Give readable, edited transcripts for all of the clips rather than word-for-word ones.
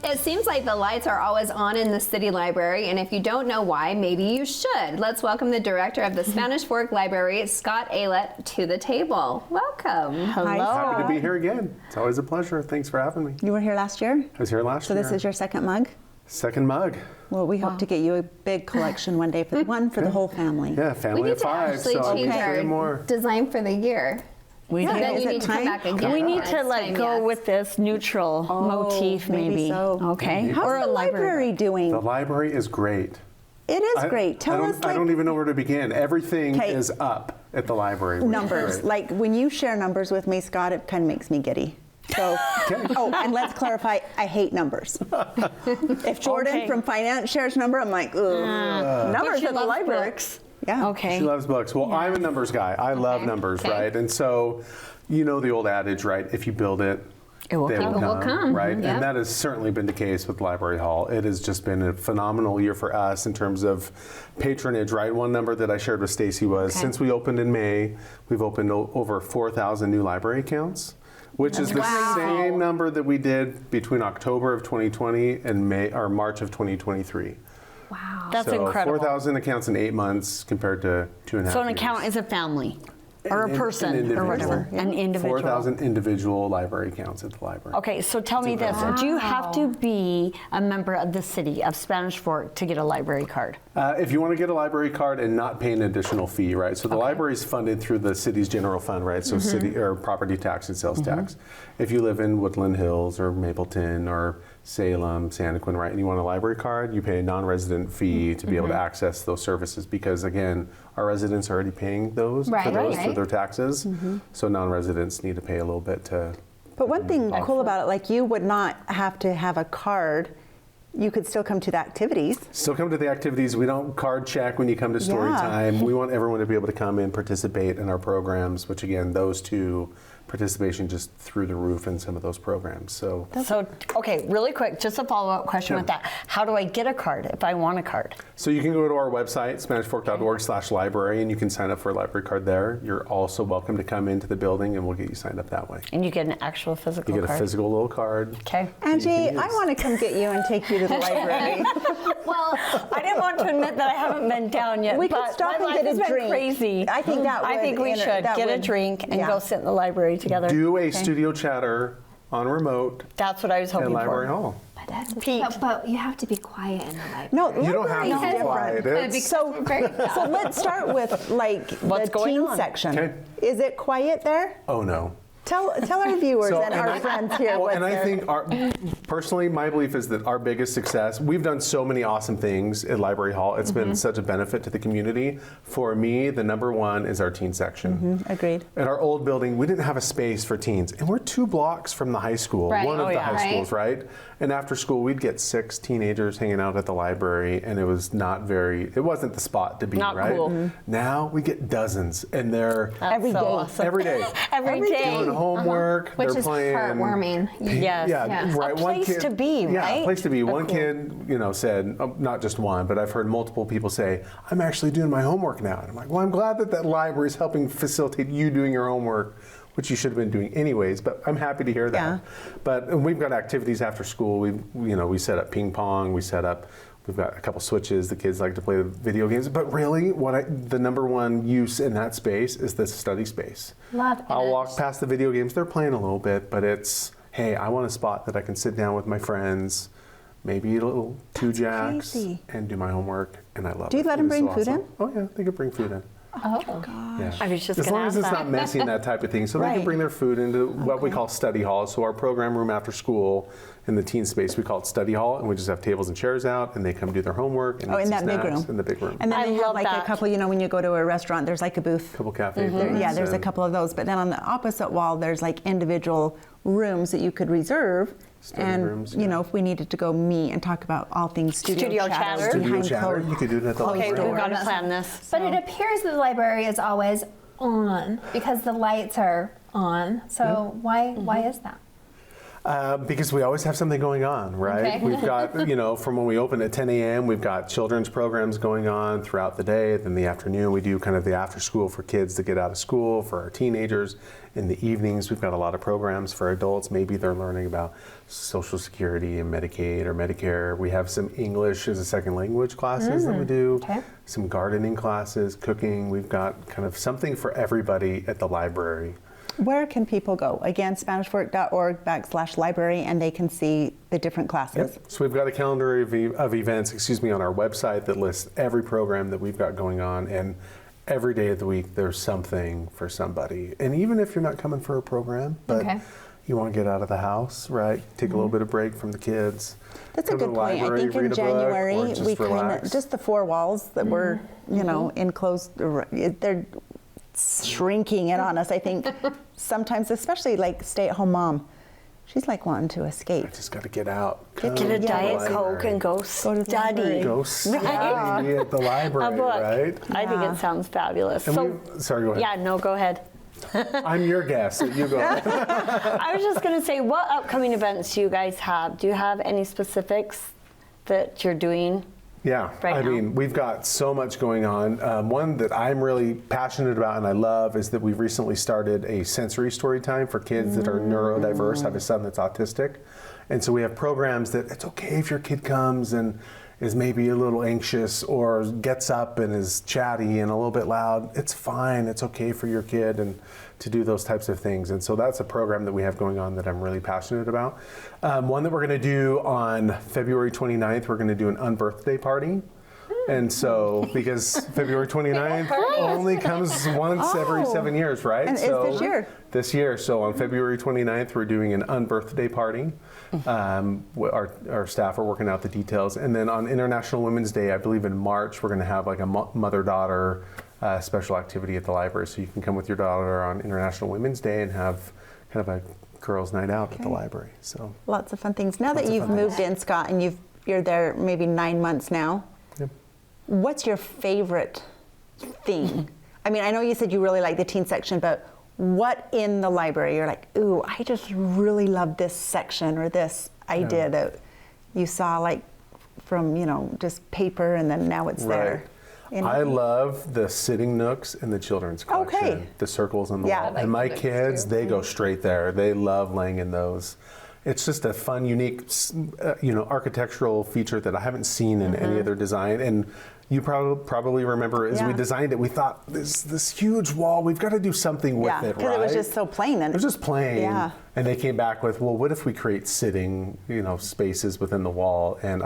It seems like the lights are always on in the City Library, and if you don't know why, maybe you should. Let's welcome the director of the Spanish Fork Library, Scott Aylett, to the table. Welcome. Hello. Happy to be here again. It's always a pleasure. Thanks for having me. You were here last year? I was here last year. So this is your second mug? Second mug. Well, we hope to get you a big collection one day, for the whole family. Yeah, We family need of to five, actually so change I'll our more. design for the year. We So do. then Is you it need to come time? back again. We need to It's let time, go yes. with this neutral motif, maybe. so. Okay. How's Or the a library doing? The library is great. It is great. Tell us, I don't even know where to begin. Everything 'Kay. is up at the library. which is numbers. great. Like when you share numbers with me, Scott, it kind of makes me giddy. So, oh, and let's clarify, I hate numbers. If Jordan Okay. from finance shares number, I'm like, ugh. Numbers She at the loves library. books. Yeah. Okay. She loves books. Well, I'm a numbers guy. I love numbers, Okay. right? And so, you know the old adage, right? If you build it, It will they come. It will come. right? Yep. And that has certainly been the case with Library Hall. It has just been a phenomenal year for us in terms of patronage, right? One number that I shared with Stacy was since we opened in May, we've opened over 4,000 new library accounts, which is the same number that we did between October of 2020 and March of 2023. Wow. That's So incredible. 4,000 accounts in 8 months compared to 2.5 So an years. account is a family or a person or individual. whatever. An individual. 4,000 individual library accounts at the library. Okay, so tell me this. Do you have to be a member of the city of Spanish Fork to get a library card? If you want to get a library card and not pay an additional fee, right? So the library is funded through the city's general fund, right? So city or property tax and sales tax. If you live in Woodland Hills or Mapleton or Salem, Santaquin, right, and you want a library card, you pay a non-resident fee to be able to access those services because, again, our residents are already paying those Right, for those right. through their taxes. So non-residents need to pay a little bit to. But one thing cool about it, like you would not have to have a card. You could still come to the activities. Still come to the activities. We don't card check when you come to story Yeah. time. We want everyone to be able to come and participate in our programs, which again, those two, participation just through the roof in some of those programs. So So, okay, really quick, just a follow-up question with that. How do I get a card if I want a card? So you can go to our website, SpanishFork.org/library, and you can sign up for a library card there. You're also welcome to come into the building and we'll get you signed up that way. And you get an actual physical You get a card? physical little card. Okay. Angie, use. I want to come get you and take you to the library. Well, I didn't want to admit that I haven't been down yet, We could but stop my and life get a has been drink. crazy. I think that I would think we inter- should that get a would- drink and yeah. go sit in the library together. Do a studio chatter on remote That's what I was at hoping Library for. Hall. Pete. but you have to be quiet in the library. No, You don't have library to is be different. quiet. It's- So let's start with like What's the going teen on? section. Okay. Is it quiet there? Oh no. Tell our viewers So- and and our I- friends here Well, what's and I there. think personally, my belief is that our biggest success, we've done so many awesome things at Library Hall. It's been such a benefit to the community. For me, the number one is our teen section. Agreed. At our old building, we didn't have a space for teens. And we're 2 blocks from the high school, Right. one of Oh, the yeah. high Right. schools, right? And after school, we'd get 6 teenagers hanging out at the library, and it was it wasn't the spot to be, Not right? cool. Now we get dozens, and they're Every so day. awesome. every day. Every day. Doing homework, Which they're is playing. heartwarming. Yes. Yeah. Right. A place to be, Yeah, right? a place to be. One cool. kid, said, not just one, but I've heard multiple people say, "I'm actually doing my homework now." And I'm like, "Well, I'm glad that library is helping facilitate you doing your homework, which you should have been doing anyways." But I'm happy to hear that. Yeah. But we've got activities after school. We set up ping pong. We've got a couple switches. The kids like to play the video games. But really, the number one use in that space is the study space. Love I'll it. walk past the video games. They're playing a little bit, but it's, hey, I want a spot that I can sit down with my friends, maybe eat a little 2 jacks, crazy. and do my homework. And I love it. Do you let them It is bring so food awesome. in? Oh yeah, they could bring food in. Oh. Yeah. I was just as gonna long as ask it's that. not messy and that type of thing. So they Right. can bring their food into what we call study hall. So our program room after school in the teen space, we call it study hall, and we just have tables and chairs out, and they come do their homework and Oh, eat in some that big snacks room. in the big room. And then I they have love like that. a couple, when you go to a restaurant, there's like a booth. Couple cafe There- booths yeah, there's a and couple of those. But then on the opposite wall, there's like individual rooms that you could reserve. Study And, rooms, if we needed to go meet and talk about all things Studio chatter. Studio behind chatter. closed- You could do it at the Okay, library. we've got to plan this. But it appears that the library is always on because the lights are on. So why is that? Because we always have something going on, right? Okay. We've got, from when we open at 10 a.m., we've got children's programs going on throughout the day. Then the afternoon, we do kind of the after school for kids to get out of school, for our teenagers. In the evenings, we've got a lot of programs for adults. Maybe they're learning about Social Security and Medicaid or Medicare. We have some English as a second language classes that we do, some gardening classes, cooking. We've got kind of something for everybody at the library. Where can people go? Again, SpanishFork.org/library, and they can see the different classes. Yep. So we've got a calendar of events, on our website that lists every program that we've got going on, and every day of the week there's something for somebody. And even if you're not coming for a program, but you want to get out of the house, right? Take a little bit of break from the kids. That's a good point. I think in January we kind of just the four walls that were, enclosed. They're shrinking in on us. I think sometimes, especially like stay-at-home mom, she's like wanting to escape. I just got to get out. Get a Diet Coke and go study. Go study at the library, right? I think it sounds fabulous. And sorry, go ahead. Yeah, no, go ahead. I'm your guest, so you go. I was just going to say, what upcoming events do you guys have? Do you have any specifics that you're doing? Yeah, right now? We've got so much going on. One that I'm really passionate about and I love is that we've recently started a sensory story time for kids that are neurodiverse. I have a son that's autistic. And so we have programs that it's okay if your kid comes and is maybe a little anxious or gets up and is chatty and a little bit loud. It's fine. It's okay for your kid and to do those types of things. And so that's a program that we have going on that I'm really passionate about. One that we're going to do on February 29th, we're going to do an unbirthday party. And so, because February 29th only comes once every 7 years, right? And so it's this year. This year. So on February 29th, we're doing an unbirthday party. Our staff are working out the details. And then on International Women's Day, I believe in March, we're going to have like a mother-daughter special activity at the library. So you can come with your daughter on International Women's Day and have kind of a girls' night out at the library. So lots of fun things. Now that you've moved in, Scott, and you're there maybe 9 months now, what's your favorite thing? I mean, I know you said you really like the teen section, but what in the library you're like, ooh, I just really love this section or this idea that you saw like from, just paper and then now it's there. I love the sitting nooks in the children's collection, the circles on the wall. And my kids, they go straight there. They love laying in those. It's just a fun, unique, architectural feature that I haven't seen in any other design. And you probably remember as we designed it, we thought this huge wall, we've got to do something with it, right? Because it was just so plain. It was just plain. Yeah. And they came back with, well, what if we create sitting, spaces within the wall? And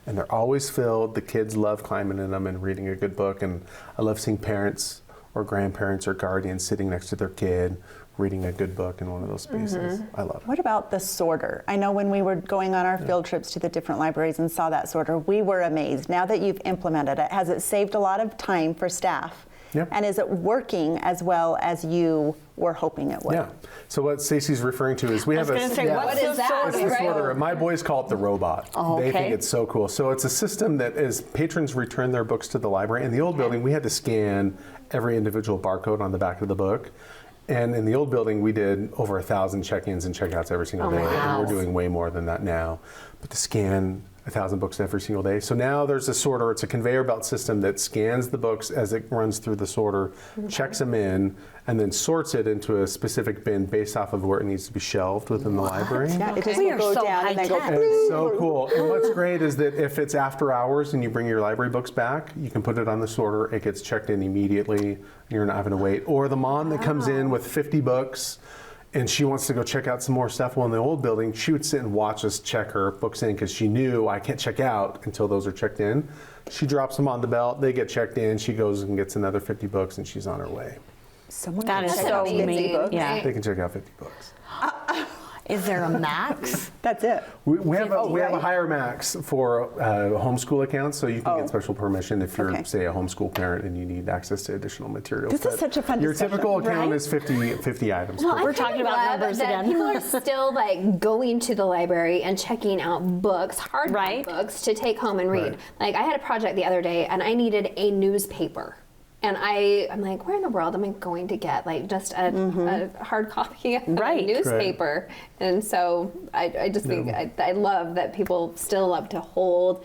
and they're always filled. The kids love climbing in them and reading a good book. And I love seeing parents or grandparents or guardians sitting next to their kid reading a good book in one of those spaces. I love it. What about the sorter? I know when we were going on our field trips to the different libraries and saw that sorter, we were amazed. Now that you've implemented it, has it saved a lot of time for staff? Yep. And is it working as well as you were hoping it would? Yeah. So what Stacey's referring to is we have what is that? It's the sorter. My boys call it the robot. Oh, okay. They think it's so cool. So it's a system that as patrons return their books to the library. In the old building, we had to scan every individual barcode on the back of the book. And in the old building, we did over 1,000 check-ins and check-outs every single day. Wow. And we're doing way more than that now. But to scan 1,000 books every single day. So now there's a sorter. It's a conveyor belt system that scans the books as it runs through the sorter, checks them in, and then sorts it into a specific bin based off of where it needs to be shelved within the library. Yeah, it just We will are go so down and then go. high-tech. And it's so cool. And what's great is that if it's after hours and you bring your library books back, you can put it on the sorter. It gets checked in immediately. You're not having to wait. Or the mom that comes in with 50 books and she wants to go check out some more stuff. Well, in the old building, she would sit and watch us check her books in because she knew I can't check out until those are checked in. She drops them on the belt. They get checked in. She goes and gets another 50 books and she's on her way. That is so amazing. Yeah. They can check out 50 books. Is there a max? That's it. We have a higher max for homeschool accounts, so you can get special permission if you're, say, a homeschool parent and you need access to additional materials. This is such a fun Your discussion, typical account right? is 50 items. Well, We're talking about numbers that again. People are still like going to the library and checking out books, hardback books, to take home and read. Right. Like I had a project the other day, and I needed a newspaper. And I'm like, where in the world am I going to get like just a hard copy of Right. a newspaper? And so I just think I love that people still love to hold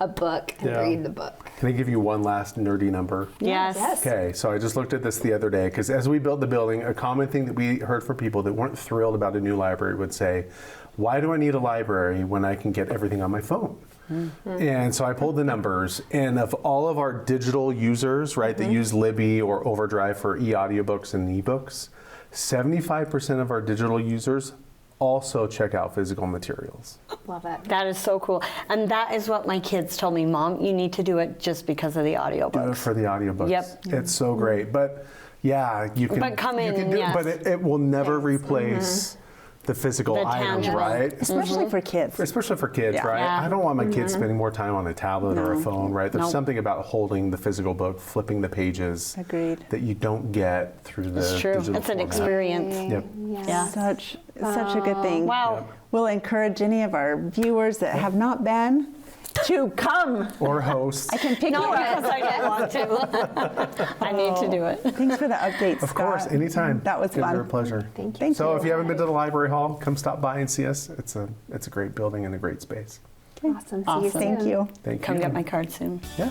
a book and Yeah. read the book. Can I give you one last nerdy number? Yes. Yes. Okay, so I just looked at this the other day because as we built the building, a common thing that we heard from people that weren't thrilled about a new library would say, why do I need a library when I can get everything on my phone? And so I pulled the numbers, and of all of our digital users, right, that use Libby or Overdrive for e-audiobooks and ebooks, 75% of our digital users also check out physical materials. Love it. That is so cool. And that is what my kids told me, Mom, you need to do it just because of the Do it audiobooks. for the audiobooks. Yep. It's so great. But yeah, you can, But come you in, can do yes. it, but it will never Yes. replace the physical The item, tangible. right? Especially for kids. Especially for kids, Yeah. right? Yeah. I don't want my kids spending more time on a tablet or a No. phone, right? There's Nope. something about holding the physical book, flipping the pages Agreed. that you don't get through the It's true. digital It's an format. experience. Yep. Yes. Yeah. Such a good thing. Wow. We'll encourage any of our viewers that have not been to come. Or hosts. I can pick No, you up. because I don't want to. I need to do it. Thanks for the update, Of course, Scott. anytime. That was It's fun. a pleasure. Thank you. Thank So you. if you haven't been to the library hall, come stop by and see us. It's a great building and a great space. Awesome. See you Awesome. soon. Thank you. Thank Come you. get my card soon. Yeah.